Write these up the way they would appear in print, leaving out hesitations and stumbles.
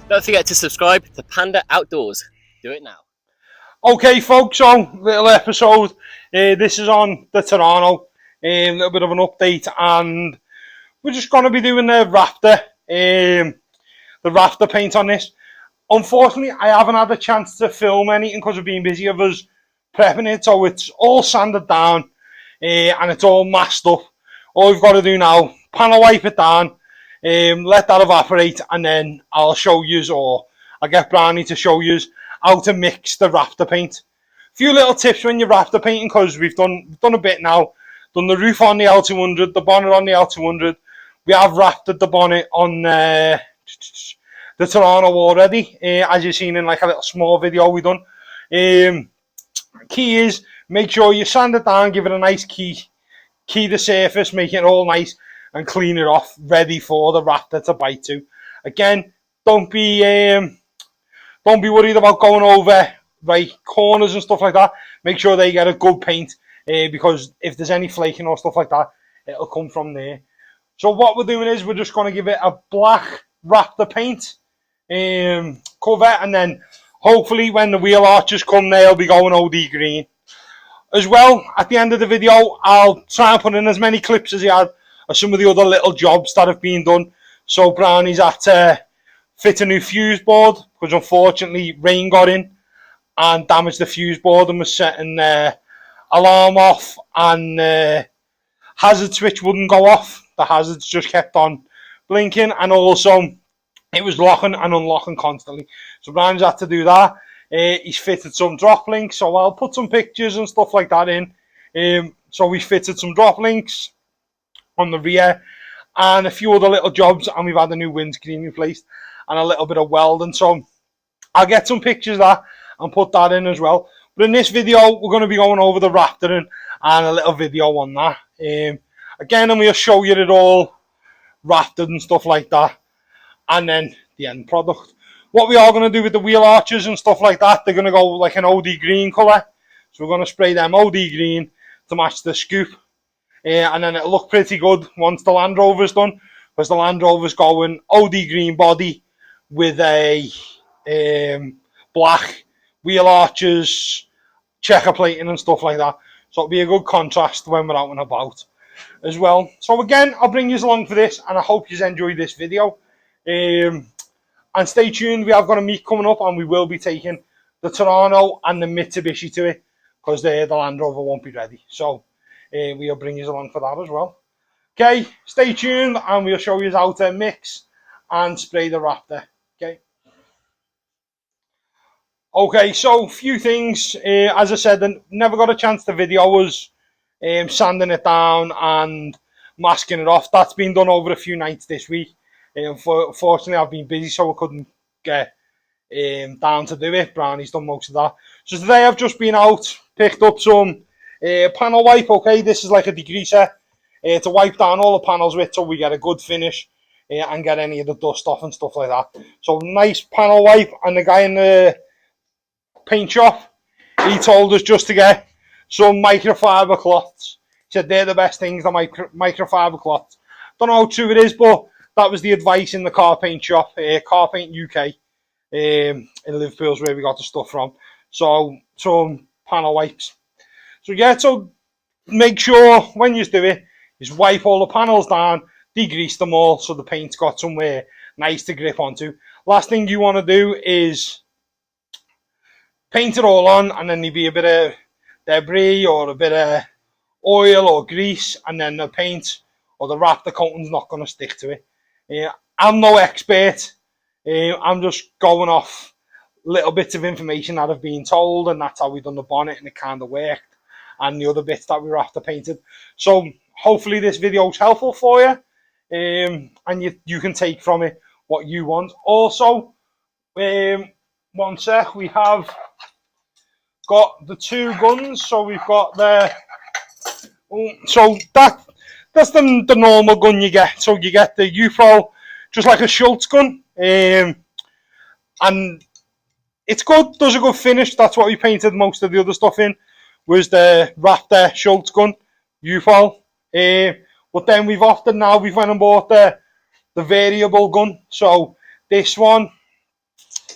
Don't forget to subscribe to Panda Outdoors. Do it now. Okay, folks, so little episode. This is on the Terrano. A little bit of an update, and we're just going to be doing the Raptor paint on this. Unfortunately, I haven't had a chance to film anything because I've been busy of us prepping it, so it's all sanded down and it's all masked up. All we've got to do now, panel wipe it down, let that evaporate, and then I'll show yous, or I'll get Brownie to show yous how to mix the Raptor paint. A few little tips when you're Raptor painting, because we've done a bit now. Done the roof on the L200, the bonnet on the L200. We have Raptored the bonnet on the Terrano already, as you've seen in like a little small video we done. Key is make sure you sand it down, give it a nice key the surface, make it all nice and clean it off, ready for the Raptor to bite to. Again, don't be worried about going over corners and stuff like that. Make sure they get a good paint, because if there's any flaking or stuff like that, it'll come from there. So what we're doing is we're just going to give it a black Raptor paint cover, and then hopefully when the wheel arches come, they'll be going OD green. As well, at the end of the video, I'll try and put in as many clips as he had of some of the other little jobs that have been done. So Brownie's had to fit a new fuse board, because unfortunately rain got in and damaged the fuse board and was setting the alarm off, and hazard switch wouldn't go off. The hazards just kept on blinking, and also it was locking and unlocking constantly. So Brownie's had to do that. He's fitted some drop links, so I'll put some pictures and stuff like that in. So we fitted some drop links on the rear and a few other little jobs, and we've had a new windscreen replaced and a little bit of welding. So I'll get some pictures of that and put that in as well. But in this video, we're going to be going over the Raptor and a little video on that. Again, I'm going to show you it all Raptored and stuff like that, and then the end product. What we are going to do with the wheel arches and stuff like that, they're going to go like an OD green colour. So we're going to spray them OD green to match the scoop. And then it'll look pretty good once the Land Rover's done, because the Land Rover's going OD green body with a black wheel arches, checker plating and stuff like that. So it'll be a good contrast when we're out and about as well. So again, I'll bring you along for this, and I hope you enjoy this video. And stay tuned, we have got a meet coming up, and we will be taking the Terrano and the Mitsubishi to it, because the Land Rover won't be ready. So we'll bring you along for that as well. Okay, stay tuned, and we'll show you how to mix and spray the Raptor. Okay, so a few things. As I said, I never got a chance to video us sanding it down and masking it off. That's been done over a few nights this week. Fortunately, I've been busy, so I couldn't get down to do it. Brownie's done most of that. So today I've just been out, picked up some panel wipe. Okay, this is like a degreaser to wipe down all the panels with, so we get a good finish and get any of the dust off and stuff like that. So nice panel wipe, and the guy in the paint shop, he told us just to get some microfiber cloths. He said they're the best things, the microfiber cloths. Don't know how true it is, but that was the advice in the car paint shop, Car Paint UK, in Liverpool's where we got the stuff from. So some panel wipes. So yeah, so make sure when you do it, is wipe all the panels down, degrease them all so the paint's got somewhere nice to grip onto. Last thing you want to do is paint it all on, and then there'll be a bit of debris or a bit of oil or grease, and then the paint or the Raptor coating's not going to stick to it. I'm no expert. I'm just going off little bits of information that I've been told, and that's how we've done the bonnet, and it kind of worked, and the other bits that we were after painted. So hopefully this video is helpful for you, and you can take from it what you want. Also, one sec, we have got the two guns. So we've got the that's the normal gun you get. So you get the UFO, just like a Schultz gun, and it's good, does a good finish. That's what we painted most of the other stuff in, was the Raptor Schultz gun, UFO. But then we've went and bought the variable gun. So this one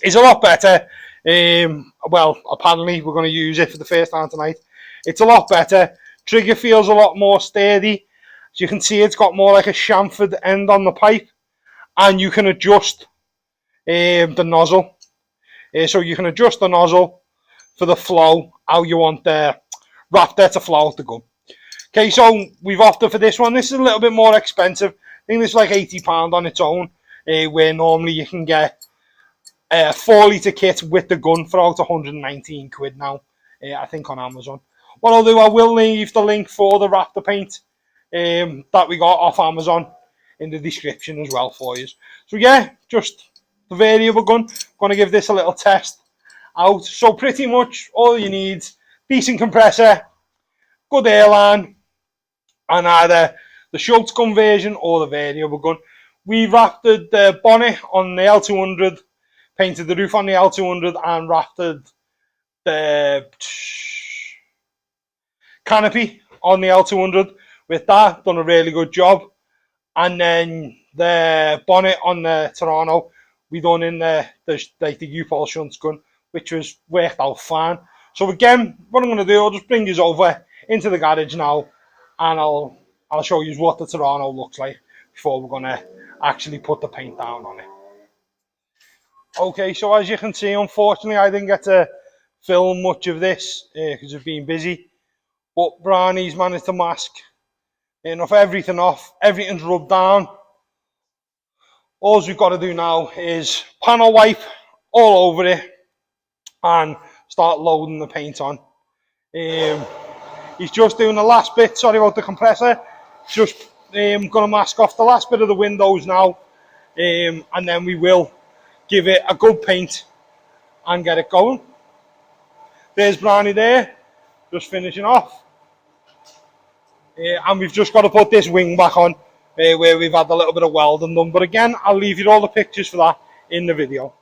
is a lot better. Well, apparently we're going to use it for the first time tonight. It's a lot better. Trigger feels a lot more sturdy. As you can see, it's got more like a chamfered end on the pipe, and you can adjust the nozzle. So you can adjust the nozzle for the flow, how you want the Raptor to flow out the gun. Okay, so we've opted for this one. This is a little bit more expensive. I think this is like £80 on its own, where normally you can get a 4-litre kit with the gun for about 119 quid now, I think, on Amazon. What I'll do, I will leave the link for the Raptor paint that we got off Amazon in the description as well for you. So yeah, just the variable gun. Going to give this a little test out. So pretty much all you need, decent compressor, good airline, and either the Schultz gun version or the variable gun. We Raptored the bonnet on the L200, painted the roof on the L200, and Raptored the canopy on the L200 with that. Done a really good job. And then the bonnet on the Terrano, we done in the U-Pole shunt gun, which was worked out fine. So again, what I'm going to do, I'll just bring you over into the garage now, and I'll show you what the Terrano looks like before we're going to actually put the paint down on it. Okay, so as you can see, unfortunately, I didn't get to film much of this because I've been busy. But Brownie's managed to mask enough everything off. Everything's rubbed down. All we've got to do now is panel wipe all over it and start loading the paint on. He's just doing the last bit. Sorry about the compressor. Just going to mask off the last bit of the windows now, and then we will give it a good paint and get it going. There's Brownie there, just finishing off. And we've just got to put this wing back on where we've had a little bit of welding done. But again, I'll leave you all the pictures for that in the video.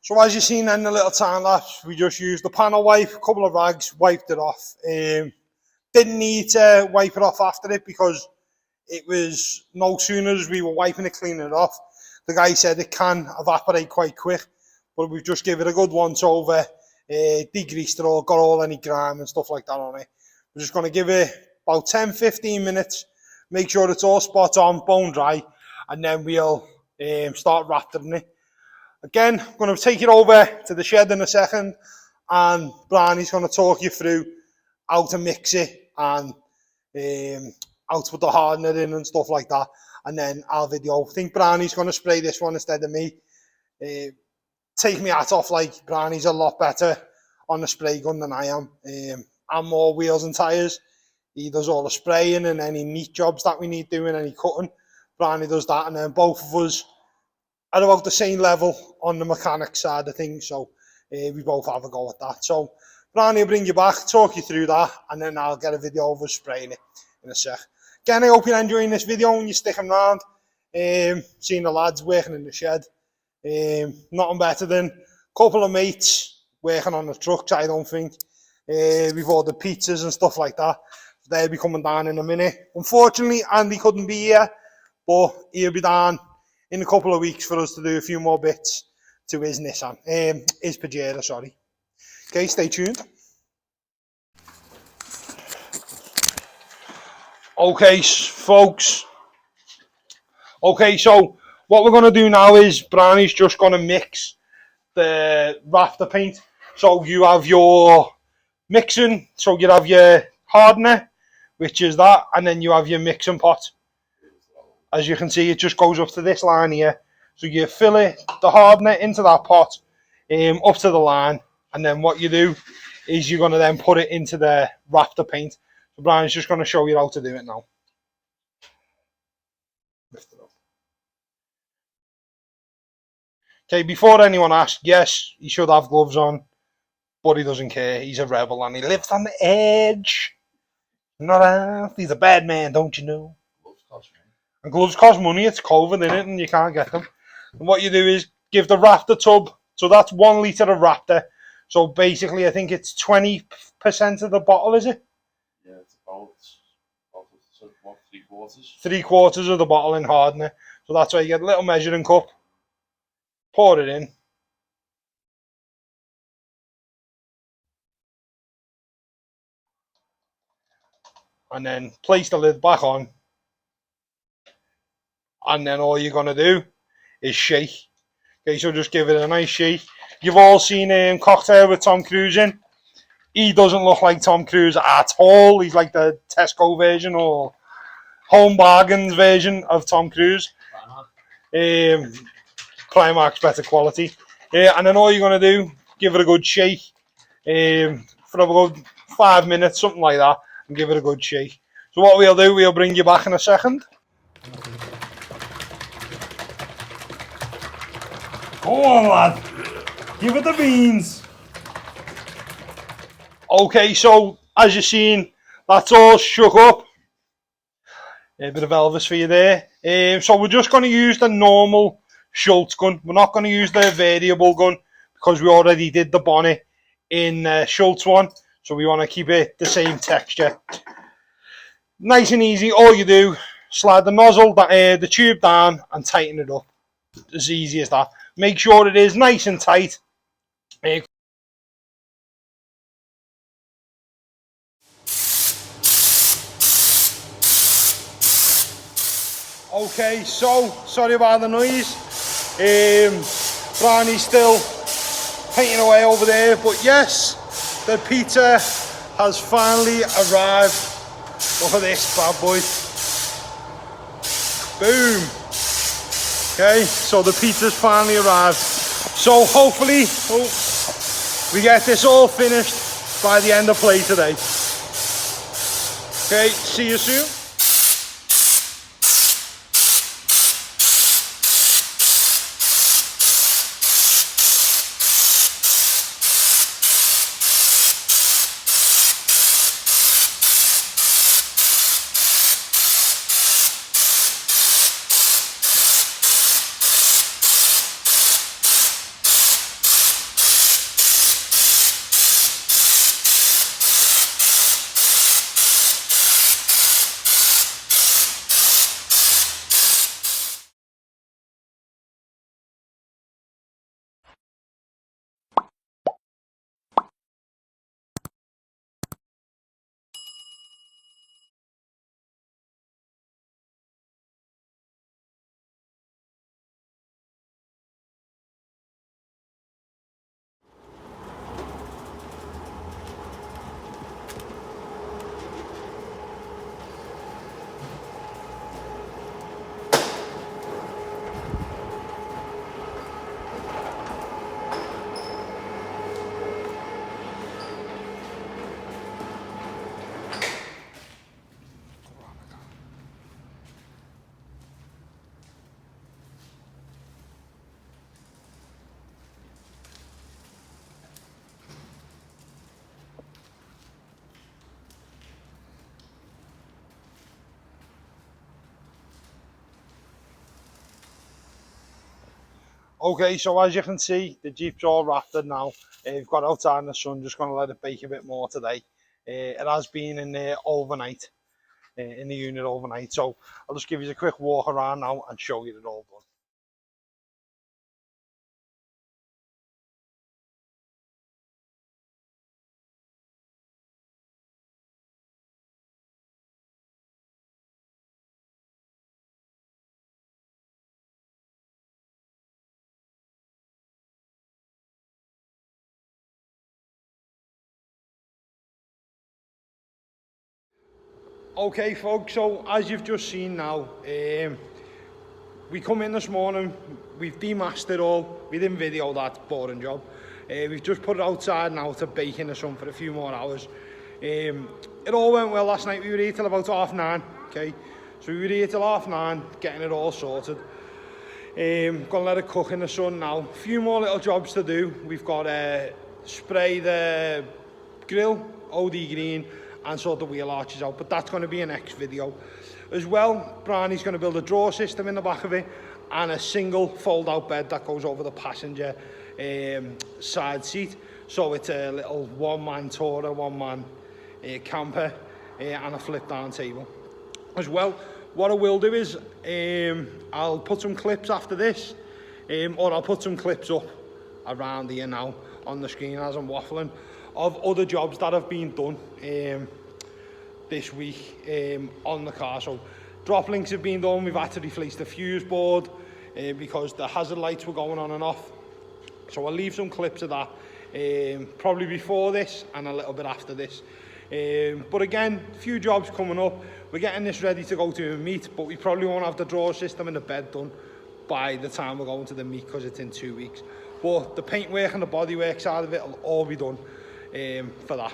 So as you've seen in the little time lapse, we just used the panel wipe, a couple of rags, wiped it off. Didn't need to wipe it off after it because it was no sooner as we were wiping it, cleaning it off. The guy said it can evaporate quite quick, but we've just give it a good once over, degreased it all, got all any grime and stuff like that on it. We're just going to give it about 10-15 minutes, make sure it's all spot on, bone dry, and then we'll start Raptoring it. Again, I'm going to take it over to the shed in a second, and Brownie's going to talk you through how to mix it and how to put the hardener in and stuff like that. And then I'll video. I think Brownie's going to spray this one instead of me. Take my hat off, like Brownie's a lot better on the spray gun than I am. I'm more wheels and tyres. He does all the spraying and any neat jobs that we need doing, any cutting. Brownie does that, and then both of us are about the same level on the mechanic side of things, so we both have a go at that. So Brownie will bring you back, talk you through that, and then I'll get a video of us spraying it in a sec. Again, I hope you're enjoying this video and you're sticking around, seeing the lads working in the shed. Nothing better than a couple of mates working on the trucks, I don't think. We've ordered pizzas and stuff like that. They'll be coming down in a minute. Unfortunately, Andy couldn't be here, but he'll be down in a couple of weeks for us to do a few more bits to his Nissan, his Pajero, sorry. Okay, stay tuned. Okay, folks. Okay, so what we're going to do now is Brownie's just going to mix the Raptor paint. So you have your mixing, so you have your hardener, which is that, and then you have your mixing pot. As you can see, it just goes up to this line here. So you fill it, the hardener, into that pot, up to the line, and then what you do is you're going to then put it into the Raptor paint. So Brian's just going to show you how to do it now. Lift it up. Okay, before anyone asks, yes, he should have gloves on, but he doesn't care. He's a rebel and he lives on the edge. Not half. He's a bad man, don't you know? Gloves cost money. And gloves cost money. It's COVID, innit? And you can't get them. And what you do is give the Raptor tub. So that's 1 litre of Raptor. So basically, I think it's 20% of the bottle, is it? Yeah, it's about what, 3/4? 3/4 of the bottle in hardener. So that's why you get a little measuring cup. Pour it in. And then place the lid back on. And then all you're going to do is shake. Okay, so just give it a nice shake. You've all seen Cocktail with Tom Cruise in. He doesn't look like Tom Cruise at all. He's like the Tesco version or Home Bargains version of Tom Cruise. Primark's better quality. And then all you're going to do, give it a good shake for about 5 minutes, something like that, and give it a good shake. So what we'll do, we'll bring you back in a second. Go on, lad. Give it the beans. Okay, so as you've seen, that's all shook up. A bit of Elvis for you there. So we're just going to use the normal Schultz gun. We're not going to use the variable gun because we already did the bonnet in Schultz one. So we want to keep it the same texture. Nice and easy. All you do, slide the nozzle, the tube down and tighten it up. As easy as that. Make sure it is nice and tight. Okay, so sorry about the noise. Brownie's still painting away over there, but yes, the pizza has finally arrived. Look at this bad boy. Boom. Okay, so the pizza's finally arrived. So hopefully we get this all finished by the end of play today. Okay, see you soon. Okay, so as you can see, the Jeep's all Raptor now. We've got outside in the sun, just going to let it bake a bit more today. It has been in there overnight, in the unit overnight. So I'll just give you a quick walk around now and show you it all done. Okay folks, so as you've just seen now, we come in this morning, we've demasked it all, we didn't video that boring job. We've just put it outside now to bake in the sun for a few more hours. It all went well last night. We were here till about 9:30, okay? So we were here till 9:30, getting it all sorted. Gonna let it cook in the sun now. A few more little jobs to do. We've got to spray the grill, OD green, and sort the wheel arches out, but that's going to be a next video. As well, Brownie's going to build a drawer system in the back of it and a single fold-out bed that goes over the passenger side seat. So it's a little one-man tourer, one-man camper, and a flip-down table. As well, what I will do is I'll put some clips after this, or I'll put some clips up around here now on the screen as I'm waffling, of other jobs that have been done this week on the car. So drop links have been done. We've had to replace the fuse board because the hazard lights were going on and off. So I'll leave some clips of that probably before this and a little bit after this. But again, a few jobs coming up. We're getting this ready to go to a meet, but we probably won't have the drawer system and the bed done by the time we're going to the meet because it's in 2 weeks. But the paintwork and the bodywork side of it will all be done for that.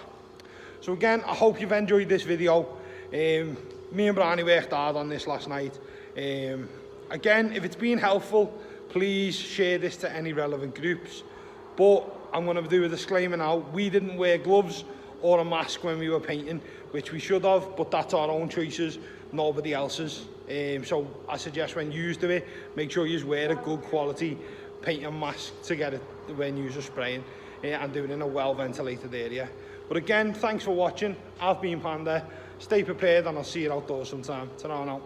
So again, I hope you've enjoyed this video. Me and Brownie worked hard on this last night. Again, if it's been helpful, please share this to any relevant groups. But I'm going to do a disclaimer now. We didn't wear gloves or a mask when we were painting, which we should have, but that's our own choices, nobody else's. So I suggest when you do it, make sure you wear a good quality painting mask to get it when you're spraying and do it in a well ventilated area. But again, thanks for watching. I've been Panda. Stay prepared and I'll see you outdoors sometime. Ta-ra now.